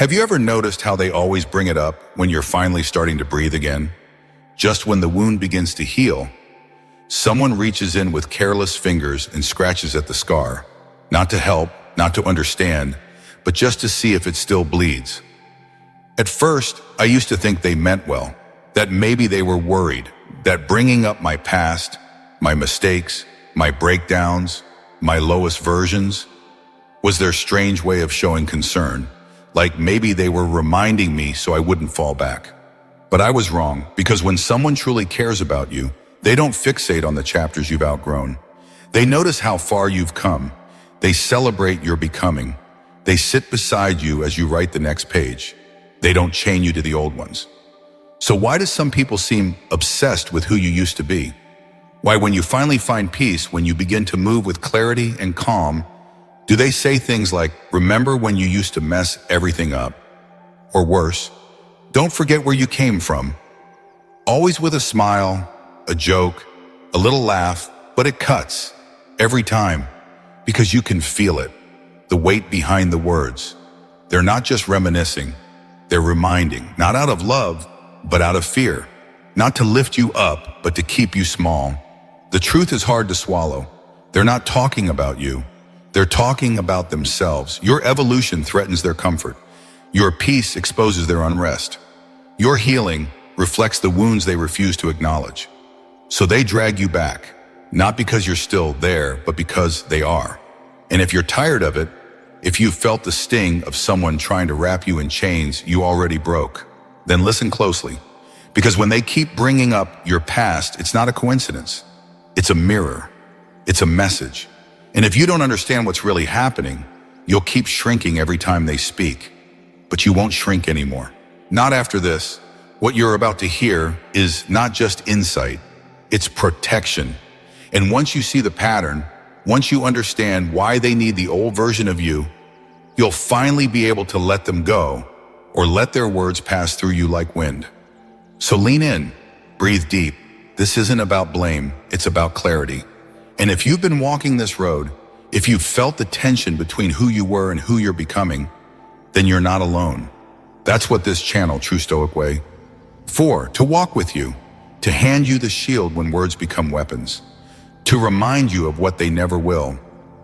Have you ever noticed how they always bring it up when you're finally starting to breathe again? Just when the wound begins to heal, someone reaches in with careless fingers and scratches at the scar, not to help, not to understand, but just to see if it still bleeds. At first, I used to think they meant well, that maybe they were worried, that bringing up my past, my mistakes, my breakdowns, my lowest versions, was their strange way of showing concern, like maybe they were reminding me so I wouldn't fall back. But I was wrong, because when someone truly cares about you, they don't fixate on the chapters you've outgrown. They notice how far you've come. They celebrate your becoming. They sit beside you as you write the next page. They don't chain you to the old ones. So why do some people seem obsessed with who you used to be? Why, when you finally find peace, when you begin to move with clarity and calm, do they say things like, remember when you used to mess everything up? Or worse, don't forget where you came from. Always with a smile, a joke, a little laugh, but it cuts every time because you can feel it, the weight behind the words. They're not just reminiscing, they're reminding, not out of love, but out of fear, not to lift you up, but to keep you small. The truth is hard to swallow. They're not talking about you. They're talking about themselves. Your evolution threatens their comfort. Your peace exposes their unrest. Your healing reflects the wounds they refuse to acknowledge. So they drag you back, not because you're still there, but because they are. And if you're tired of it, if you felt the sting of someone trying to wrap you in chains you already broke, then listen closely. Because when they keep bringing up your past, it's not a coincidence. It's a mirror. It's a message. And if you don't understand what's really happening, you'll keep shrinking every time they speak. But you won't shrink anymore. Not after this. What you're about to hear is not just insight, it's protection. And once you see the pattern, once you understand why they need the old version of you, you'll finally be able to let them go or let their words pass through you like wind. So lean in, breathe deep. This isn't about blame, it's about clarity. And if you've been walking this road, if you've felt the tension between who you were and who you're becoming, then you're not alone. That's what this channel, True Stoic Way, for, to walk with you, to hand you the shield when words become weapons, to remind you of what they never will,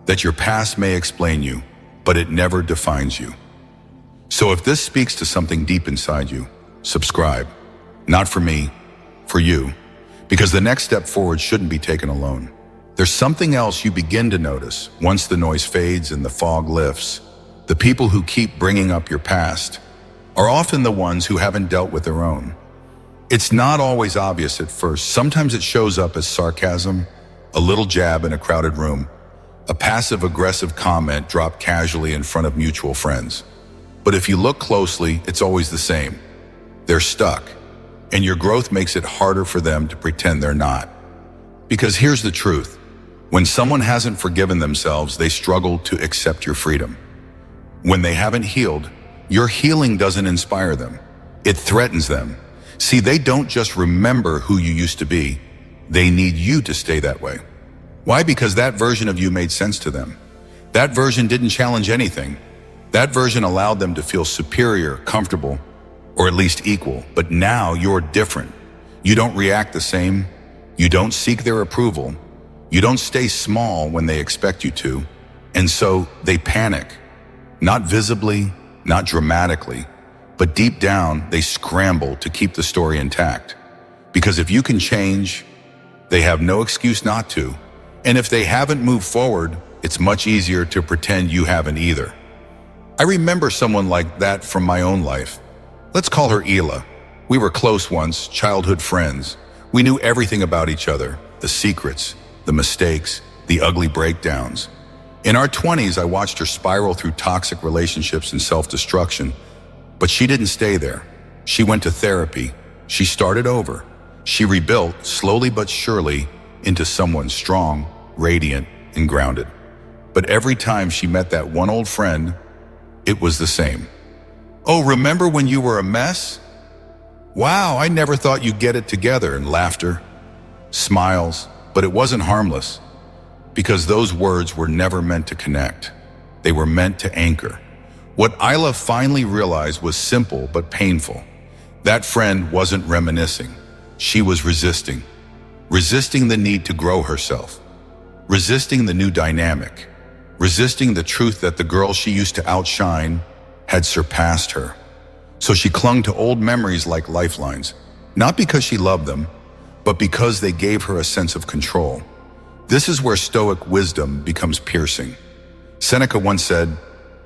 that your past may explain you, but it never defines you. So if this speaks to something deep inside you, subscribe. Not for me, for you, because the next step forward shouldn't be taken alone. There's something else you begin to notice once the noise fades and the fog lifts. The people who keep bringing up your past are often the ones who haven't dealt with their own. It's not always obvious at first. Sometimes it shows up as sarcasm, a little jab in a crowded room, a passive-aggressive comment dropped casually in front of mutual friends. But if you look closely, it's always the same. They're stuck, and your growth makes it harder for them to pretend they're not. Because here's the truth. When someone hasn't forgiven themselves, they struggle to accept your freedom. When they haven't healed, your healing doesn't inspire them. It threatens them. See, they don't just remember who you used to be. They need you to stay that way. Why? Because that version of you made sense to them. That version didn't challenge anything. That version allowed them to feel superior, comfortable, or at least equal. But now you're different. You don't react the same. You don't seek their approval. You don't stay small when they expect you to. And so they panic. Not visibly, not dramatically, but deep down, they scramble to keep the story intact. Because if you can change, they have no excuse not to. And if they haven't moved forward, it's much easier to pretend you haven't either. I remember someone like that from my own life. Let's call her Ela. We were close once, childhood friends. We knew everything about each other, the secrets, the mistakes, the ugly breakdowns. In our 20s, I watched her spiral through toxic relationships and self-destruction. But she didn't stay there. She went to therapy. She started over. She rebuilt, slowly but surely, into someone strong, radiant, and grounded. But every time she met that one old friend, it was the same. Oh, remember when you were a mess? Wow, I never thought you'd get it together. And laughter, smiles, but it wasn't harmless. Because those words were never meant to connect. They were meant to anchor. What Isla finally realized was simple but painful. That friend wasn't reminiscing. She was resisting. Resisting the need to grow herself. Resisting the new dynamic. Resisting the truth that the girl she used to outshine had surpassed her. So she clung to old memories like lifelines, not because she loved them, but because they gave her a sense of control. This is where Stoic wisdom becomes piercing. Seneca once said,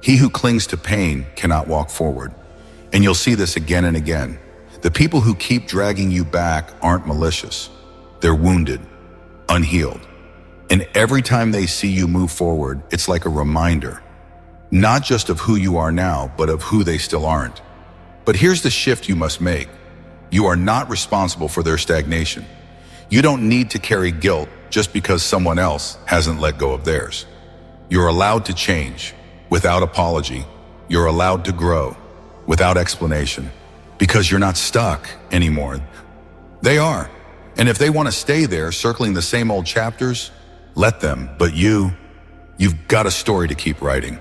"He who clings to pain cannot walk forward." And you'll see this again and again. The people who keep dragging you back aren't malicious. They're wounded, unhealed. And every time they see you move forward, it's like a reminder, not just of who you are now, but of who they still aren't. But here's the shift you must make. You are not responsible for their stagnation. You don't need to carry guilt just because someone else hasn't let go of theirs. You're allowed to change without apology. You're allowed to grow without explanation because you're not stuck anymore. They are. And if they want to stay there circling the same old chapters, let them. But you've got a story to keep writing.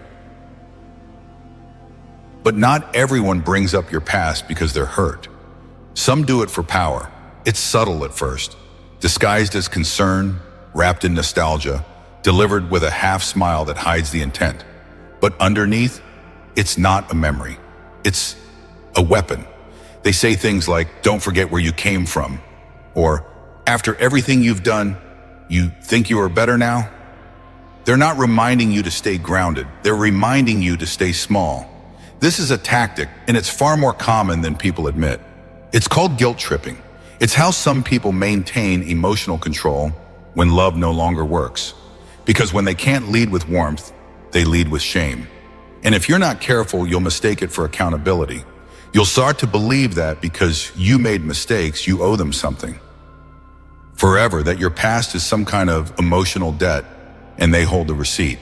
But not everyone brings up your past because they're hurt. Some do it for power. It's subtle at first, disguised as concern, wrapped in nostalgia, delivered with a half smile that hides the intent. But underneath, it's not a memory. It's a weapon. They say things like, "Don't forget where you came from," or "After everything you've done, you think you are better now?" They're not reminding you to stay grounded. They're reminding you to stay small. This is a tactic, and it's far more common than people admit. It's called guilt tripping. It's how some people maintain emotional control when love no longer works. Because when they can't lead with warmth, they lead with shame. And if you're not careful, you'll mistake it for accountability. You'll start to believe that because you made mistakes, you owe them something. Forever, that your past is some kind of emotional debt and they hold the receipt.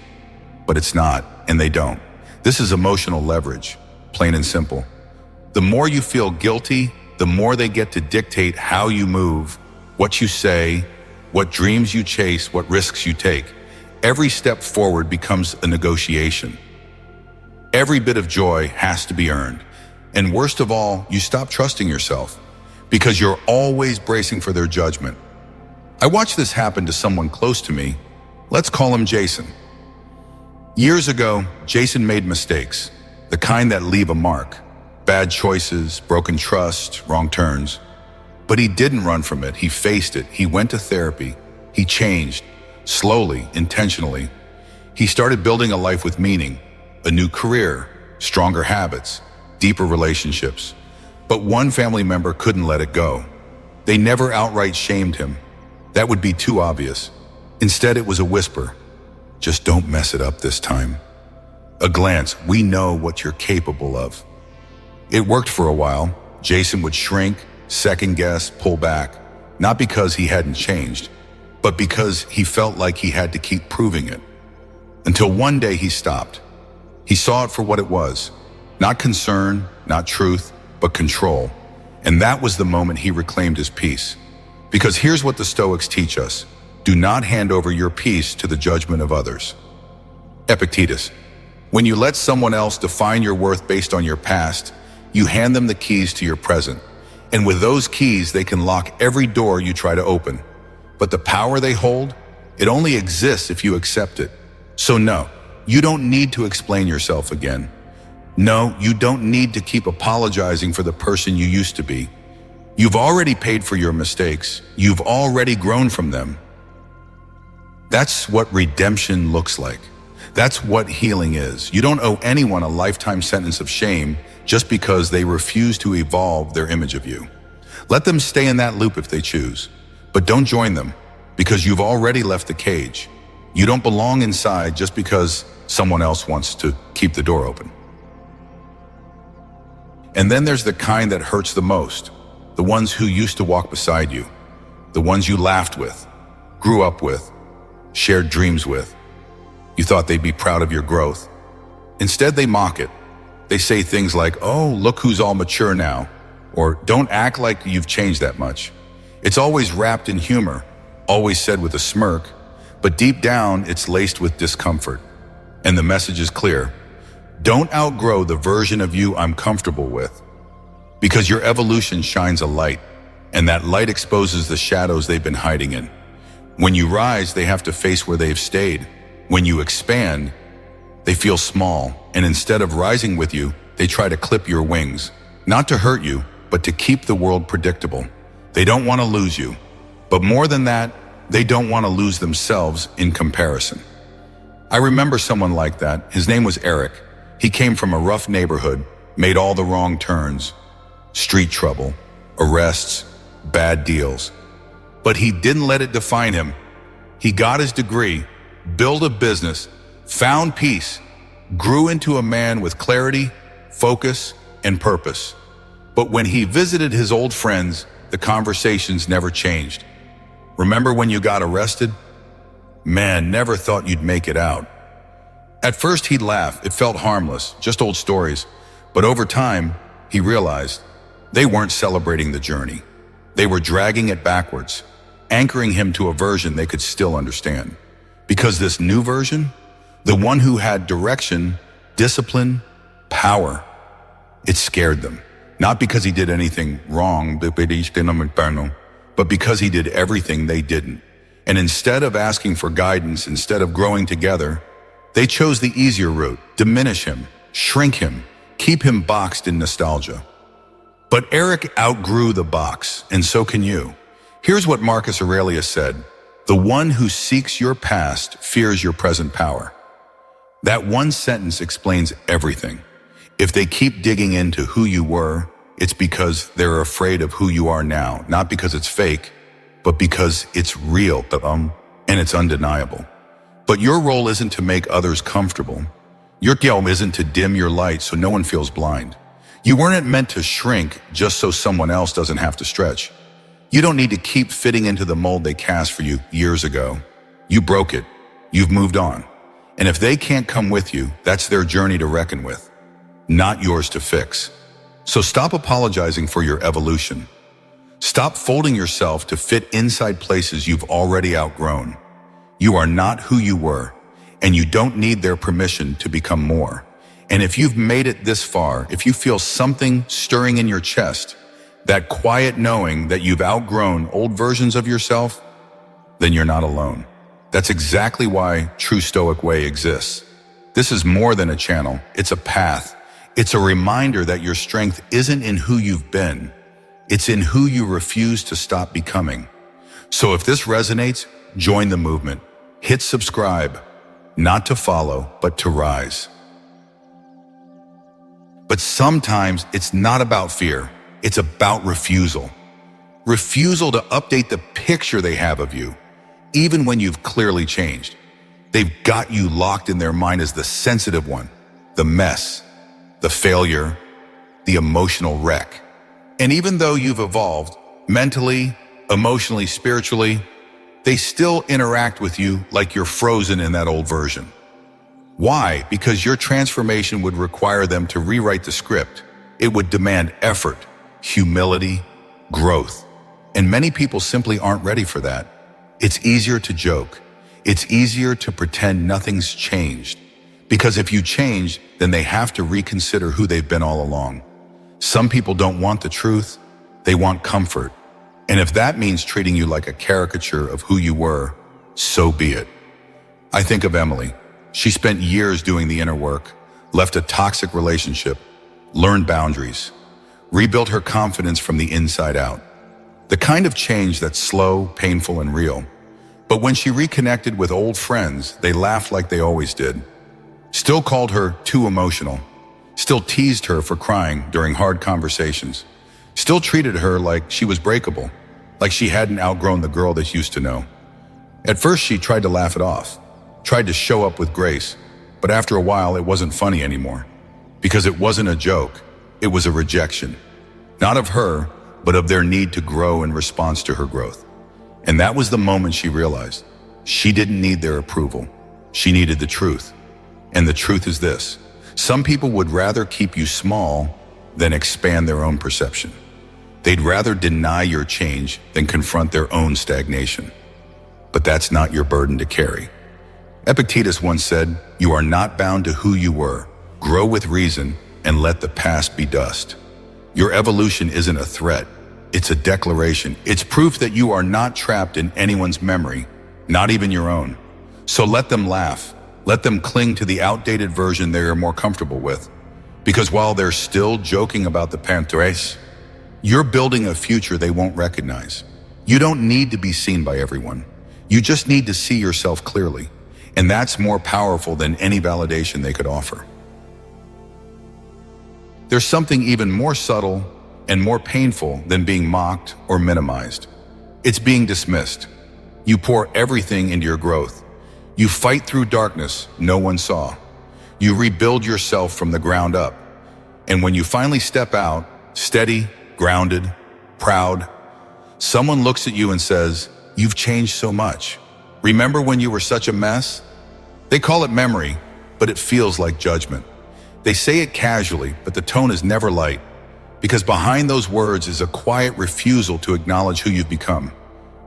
But it's not, and they don't. This is emotional leverage, plain and simple. The more you feel guilty, the more they get to dictate how you move, what you say, what dreams you chase, what risks you take. Every step forward becomes a negotiation. Every bit of joy has to be earned. And worst of all, you stop trusting yourself because you're always bracing for their judgment. I watched this happen to someone close to me. Let's call him Jason. Years ago, Jason made mistakes, the kind that leave a mark. Bad choices, broken trust, wrong turns. But he didn't run from it. He faced it. He went to therapy. He changed, slowly, intentionally. He started building a life with meaning, a new career, stronger habits, deeper relationships. But one family member couldn't let it go. They never outright shamed him. That would be too obvious. Instead, it was a whisper. "Just don't mess it up this time." A glance, "We know what you're capable of." It worked for a while. Jason would shrink, second guess, pull back, not because he hadn't changed, but because he felt like he had to keep proving it. Until one day he stopped. He saw it for what it was, not concern, not truth, but control. And that was the moment he reclaimed his peace. Because here's what the Stoics teach us. Do not hand over your peace to the judgment of others. Epictetus. When you let someone else define your worth based on your past, you hand them the keys to your present. And with those keys, they can lock every door you try to open. But the power they hold, it only exists if you accept it. So no, you don't need to explain yourself again. No, you don't need to keep apologizing for the person you used to be. You've already paid for your mistakes. You've already grown from them. That's what redemption looks like. That's what healing is. You don't owe anyone a lifetime sentence of shame just because they refuse to evolve their image of you. Let them stay in that loop if they choose, but don't join them because you've already left the cage. You don't belong inside just because someone else wants to keep the door open. And then there's the kind that hurts the most, the ones who used to walk beside you, the ones you laughed with, grew up with, shared dreams with. You thought they'd be proud of your growth. Instead, they mock it. They say things like, "Oh, look who's all mature now," or "Don't act like you've changed that much." It's always wrapped in humor, always said with a smirk, but deep down, it's laced with discomfort. And the message is clear. Don't outgrow the version of you I'm comfortable with, because your evolution shines a light, and that light exposes the shadows they've been hiding in. When you rise, they have to face where they've stayed. When you expand, they feel small, and instead of rising with you, they try to clip your wings, not to hurt you, but to keep the world predictable. They don't want to lose you, but more than that, they don't want to lose themselves in comparison. I remember someone like that. His name was Eric. He came from a rough neighborhood, made all the wrong turns, street trouble, arrests, bad deals. But he didn't let it define him. He got his degree, built a business, found peace, grew into a man with clarity, focus, and purpose. But when he visited his old friends, the conversations never changed. Remember when you got arrested? Man, never thought you'd make it out. At first he'd laugh, it felt harmless, just old stories. But over time, he realized they weren't celebrating the journey. They were dragging it backwards, anchoring him to a version they could still understand. Because this new version, the one who had direction, discipline, power, it scared them. Not because he did anything wrong, but because he did everything they didn't. And instead of asking for guidance, instead of growing together, they chose the easier route: diminish him, shrink him, keep him boxed in nostalgia. But Eric outgrew the box, and so can you. Here's what Marcus Aurelius said: "The one who seeks your past fears your present power." That one sentence explains everything. If they keep digging into who you were, it's because they're afraid of who you are now, not because it's fake, but because it's real, and it's undeniable. But your role isn't to make others comfortable. Your job isn't to dim your light so no one feels blind. You weren't meant to shrink just so someone else doesn't have to stretch. You don't need to keep fitting into the mold they cast for you years ago. You broke it. You've moved on. And if they can't come with you, that's their journey to reckon with, not yours to fix. So stop apologizing for your evolution. Stop folding yourself to fit inside places you've already outgrown. You are not who you were, and you don't need their permission to become more. And if you've made it this far, if you feel something stirring in your chest, that quiet knowing that you've outgrown old versions of yourself, then you're not alone. That's exactly why True Stoic Way exists. This is more than a channel, it's a path. It's a reminder that your strength isn't in who you've been, it's in who you refuse to stop becoming. So if this resonates, join the movement. Hit subscribe, not to follow, but to rise. But sometimes it's not about fear, it's about refusal. Refusal to update the picture they have of you, even when you've clearly changed. They've got you locked in their mind as the sensitive one, the mess, the failure, the emotional wreck. And even though you've evolved mentally, emotionally, spiritually, they still interact with you like you're frozen in that old version. Why? Because your transformation would require them to rewrite the script. It would demand effort, humility, growth. And many people simply aren't ready for that. It's easier to joke. It's easier to pretend nothing's changed. Because if you change, then they have to reconsider who they've been all along. Some people don't want the truth, they want comfort. And if that means treating you like a caricature of who you were, so be it. I think of Emily. She spent years doing the inner work, left a toxic relationship, learned boundaries, rebuilt her confidence from the inside out. The kind of change that's slow, painful, and real. But when she reconnected with old friends, they laughed like they always did. Still called her too emotional. Still teased her for crying during hard conversations. Still treated her like she was breakable, like she hadn't outgrown the girl they used to know. At first, she tried to laugh it off, tried to show up with grace, but after a while, it wasn't funny anymore. Because it wasn't a joke, it was a rejection. Not of her, but of their need to grow in response to her growth. And that was the moment she realized she didn't need their approval. She needed the truth. And the truth is this: some people would rather keep you small than expand their own perception. They'd rather deny your change than confront their own stagnation. But that's not your burden to carry. Epictetus once said, "You are not bound to who you were. grow with reason, and let the past be dust. Your evolution isn't a threat. It's a declaration. It's proof that you are not trapped in anyone's memory, not even your own. So let them laugh. Let them cling to the outdated version they are more comfortable with. Because while they're still joking about the Panthers, you're building a future they won't recognize. You don't need to be seen by everyone. You just need to see yourself clearly. And that's more powerful than any validation they could offer. There's something even more subtle and more painful than being mocked or minimized. It's being dismissed. You pour everything into your growth. You fight through darkness no one saw. You rebuild yourself from the ground up. And when you finally step out, steady, grounded, proud, someone looks at you and says, "You've changed so much. Remember when you were such a mess?" They call it memory, but it feels like judgment. They say it casually, but the tone is never light, because behind those words is a quiet refusal to acknowledge who you've become.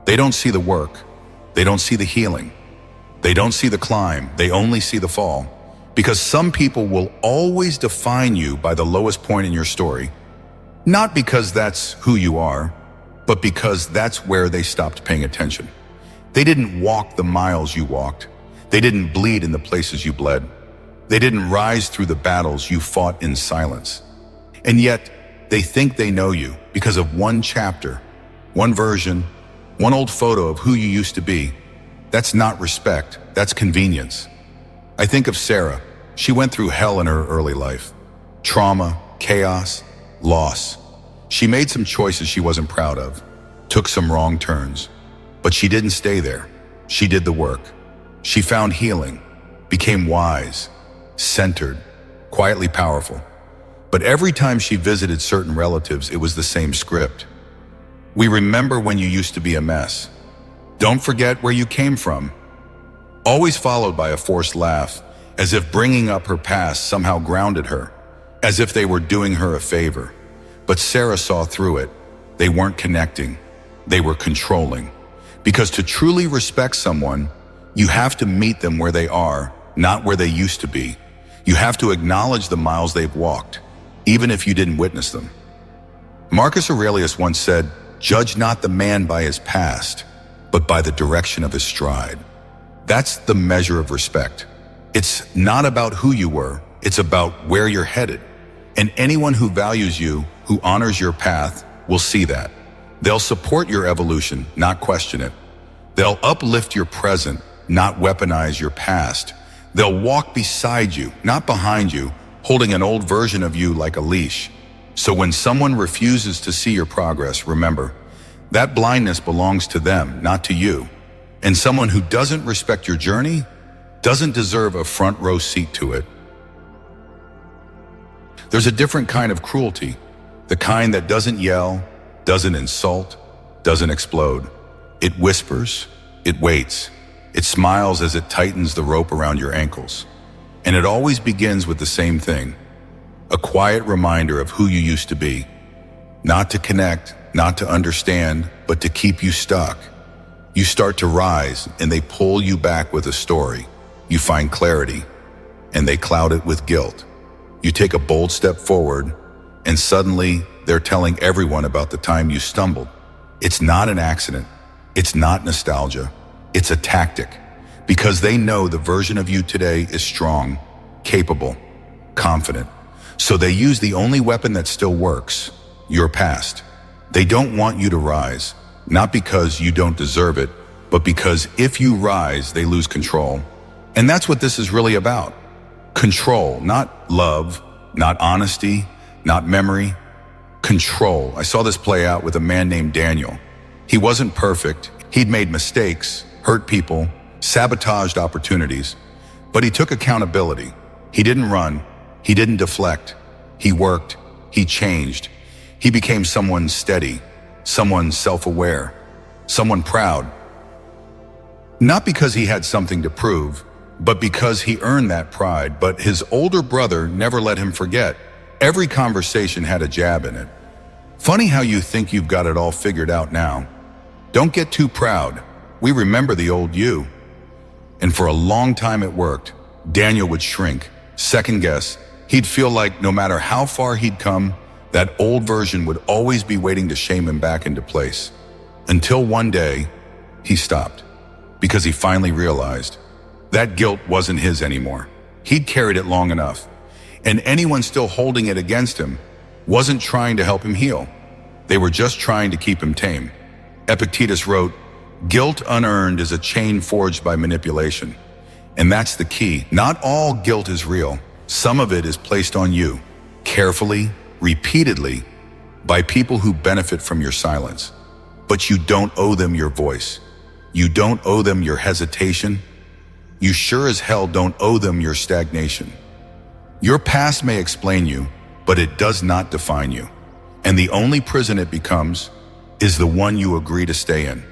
They don't see the work. They don't see the healing. They don't see the climb. They only see the fall. Because some people will always define you by the lowest point in your story, not because that's who you are, but because that's where they stopped paying attention. They didn't walk the miles you walked. They didn't bleed in the places you bled. They didn't rise through the battles you fought in silence. And yet, they think they know you because of one chapter, one version, one old photo of who you used to be. That's not respect, that's convenience. I think of Sarah. She went through hell in her early life. Trauma, chaos, loss. She made some choices she wasn't proud of, took some wrong turns, but she didn't stay there. She did the work. She found healing, became wise, centered, quietly powerful. But every time she visited certain relatives, it was the same script. We remember when you used to be a mess. Don't forget where you came from. Always followed by a forced laugh, as if bringing up her past somehow grounded her, as if they were doing her a favor. But Sarah saw through it. They weren't connecting. They were controlling. Because to truly respect someone, you have to meet them where they are, not where they used to be. You have to acknowledge the miles they've walked, even if you didn't witness them. Marcus Aurelius once said, "Judge not the man by his past, but by the direction of his stride." That's the measure of respect. It's not about who you were, it's about where you're headed. And anyone who values you, who honors your path, will see that. They'll support your evolution, not question it. They'll uplift your present, not weaponize your past. They'll walk beside you, not behind you, holding an old version of you like a leash. So when someone refuses to see your progress, remember, that blindness belongs to them, not to you. And someone who doesn't respect your journey doesn't deserve a front row seat to it. There's a different kind of cruelty, the kind that doesn't yell, doesn't insult, doesn't explode. It whispers, it waits, it smiles as it tightens the rope around your ankles. And it always begins with the same thing, a quiet reminder of who you used to be. Not to connect, not to understand, but to keep you stuck. You start to rise and they pull you back with a story. You find clarity and they cloud it with guilt. You take a bold step forward and suddenly they're telling everyone about the time you stumbled. It's not an accident. It's not nostalgia. It's a tactic, because they know the version of you today is strong, capable, confident. So they use the only weapon that still works, your past. They don't want you to rise, not because you don't deserve it, but because if you rise, they lose control. And that's what this is really about. Control, not love, not honesty, not memory. Control. I saw this play out with a man named Daniel. He wasn't perfect. He'd made mistakes, hurt people, sabotaged opportunities, but he took accountability. He didn't run. He didn't deflect. He worked. He changed. He became someone steady, someone self-aware, someone proud. Not because he had something to prove, but because he earned that pride. But his older brother never let him forget. Every conversation had a jab in it. Funny how you think you've got it all figured out now. Don't get too proud. We remember the old you. And for a long time it worked. Daniel would shrink, second guess, He'd feel like no matter how far he'd come, that old version would always be waiting to shame him back into place. Until one day, he stopped, because he finally realized that guilt wasn't his anymore. He'd carried it long enough, and anyone still holding it against him wasn't trying to help him heal. They were just trying to keep him tame. Epictetus wrote, "Guilt unearned is a chain forged by manipulation." And that's the key. Not all guilt is real. Some of it is placed on you, carefully, repeatedly, by people who benefit from your silence. But you don't owe them your voice. You don't owe them your hesitation. You sure as hell don't owe them your stagnation. Your past may explain you, but it does not define you. And the only prison it becomes is the one you agree to stay in.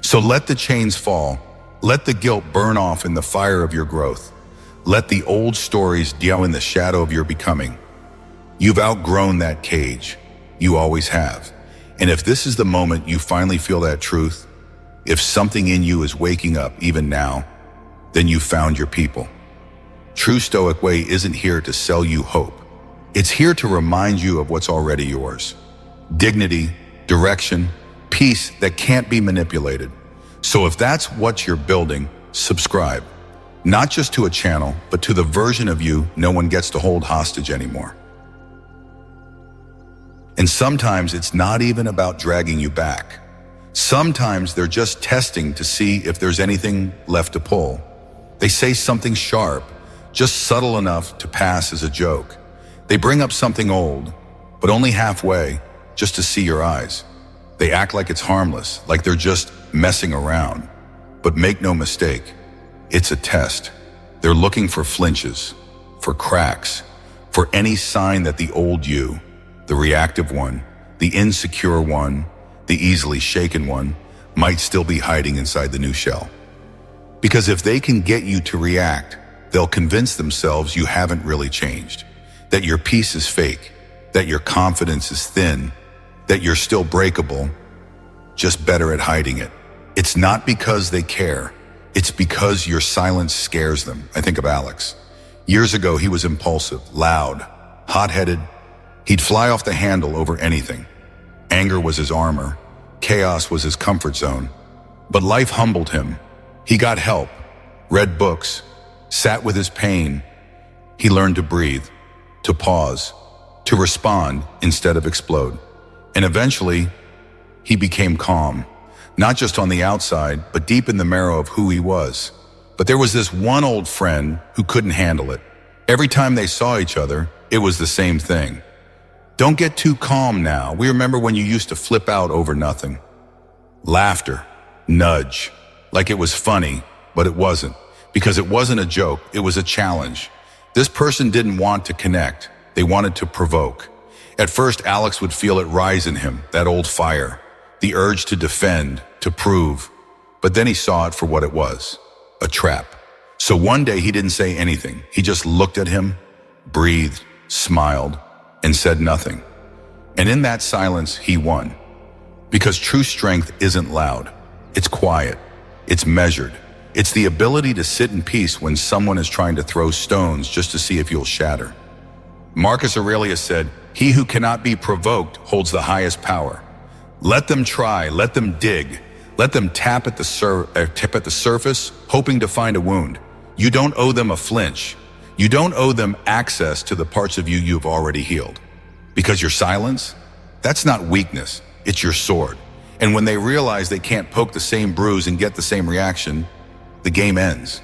So let the chains fall. Let the guilt burn off in the fire of your growth. Let the old stories die in the shadow of your becoming. You've outgrown that cage. You always have. And if this is the moment you finally feel that truth, if something in you is waking up even now, then you found your people. True Stoic Way isn't here to sell you hope. It's here to remind you of what's already yours. Dignity, direction, peace that can't be manipulated. So if that's what you're building, subscribe. Not just to a channel, but to the version of you no one gets to hold hostage anymore. And sometimes it's not even about dragging you back. Sometimes they're just testing to see if there's anything left to pull. They say something sharp, just subtle enough to pass as a joke. They bring up something old, but only halfway, just to see your eyes. They act like it's harmless, like they're just messing around. But make no mistake, it's a test. They're looking for flinches, for cracks, for any sign that the old you, the reactive one, the insecure one, the easily shaken one, might still be hiding inside the new shell. Because if they can get you to react, they'll convince themselves you haven't really changed, that your peace is fake, that your confidence is thin, that you're still breakable, just better at hiding it. It's not because they care. It's because your silence scares them. I think of Alex. Years ago, he was impulsive, loud, hot-headed. He'd fly off the handle over anything. Anger was his armor. Chaos was his comfort zone. But life humbled him. He got help, read books, sat with his pain. He learned to breathe, to pause, to respond instead of explode. And eventually, he became calm, not just on the outside, but deep in the marrow of who he was. But there was this one old friend who couldn't handle it. Every time they saw each other, it was the same thing. Don't get too calm now. We remember when you used to flip out over nothing. Laughter, nudge, like it was funny, but it wasn't. Because it wasn't a joke, it was a challenge. This person didn't want to connect. They wanted to provoke. At first, Alex would feel it rise in him, that old fire, the urge to defend, to prove. But then he saw it for what it was, a trap. So one day he didn't say anything. He just looked at him, breathed, smiled, and said nothing. And in that silence, he won. Because true strength isn't loud. It's quiet. It's measured. It's the ability to sit in peace when someone is trying to throw stones just to see if you'll shatter. Marcus Aurelius said, "He who cannot be provoked holds the highest power." Let them try, let them dig, let them tap at the surface, hoping to find a wound. You don't owe them a flinch. You don't owe them access to the parts of you you've already healed. Because your silence, that's not weakness, it's your sword. And when they realize they can't poke the same bruise and get the same reaction, the game ends.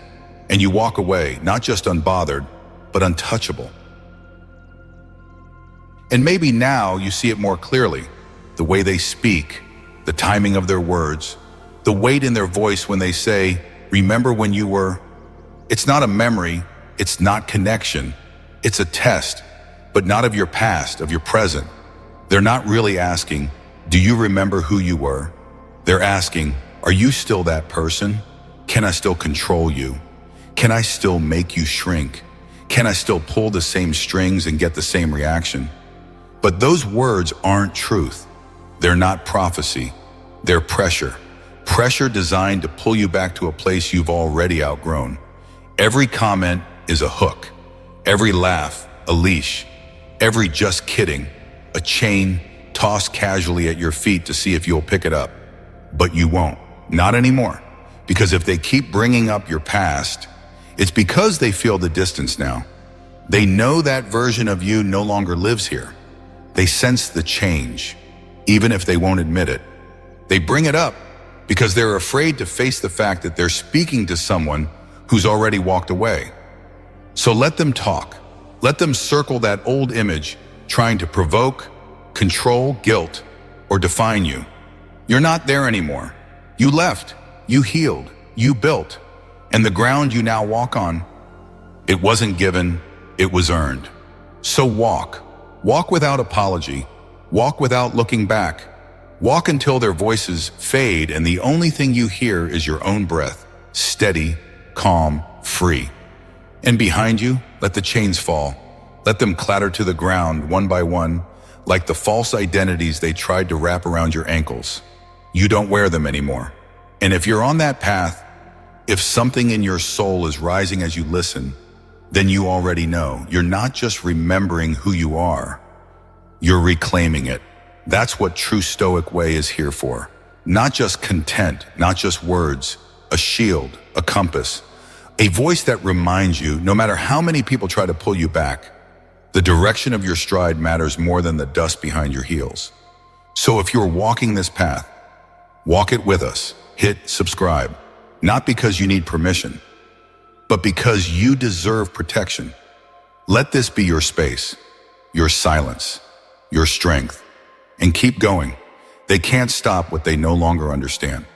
And you walk away, not just unbothered, but untouchable. And maybe now you see it more clearly. The way they speak, the timing of their words, the weight in their voice when they say, "Remember when you were..." It's not a memory, it's not connection, it's a test, but not of your past, of your present. They're not really asking, "Do you remember who you were?" They're asking, "Are you still that person? Can I still control you? Can I still make you shrink? Can I still pull the same strings and get the same reaction?" But those words aren't truth. They're not prophecy. They're pressure. Pressure designed to pull you back to a place you've already outgrown. Every comment is a hook. Every laugh, a leash, every just kidding, a chain tossed casually at your feet to see if you'll pick it up. But you won't. Not anymore. Because if they keep bringing up your past, it's because they feel the distance now. They know that version of you no longer lives here. They sense the change, even if they won't admit it. They bring it up because they're afraid to face the fact that they're speaking to someone who's already walked away. So let them talk. Let them circle that old image, trying to provoke, control, guilt, or define you. You're not there anymore. You left, you healed, you built, and the ground you now walk on, it wasn't given, it was earned. So walk. Walk without apology. Walk without looking back. Walk until their voices fade and the only thing you hear is your own breath, steady, calm, free. And behind you, let the chains fall. Let them clatter to the ground one by one, like the false identities they tried to wrap around your ankles. You don't wear them anymore. And if you're on that path, if something in your soul is rising as you listen, then you already know you're not just remembering who you are, you're reclaiming it. That's what true Stoic way is here for. Not just content, not just words, a shield, a compass, a voice that reminds you, no matter how many people try to pull you back, the direction of your stride matters more than the dust behind your heels. So if you're walking this path, walk it with us. Hit subscribe, not because you need permission, but because you deserve protection. Let this be your space, your silence, your strength, and keep going. They can't stop what they no longer understand.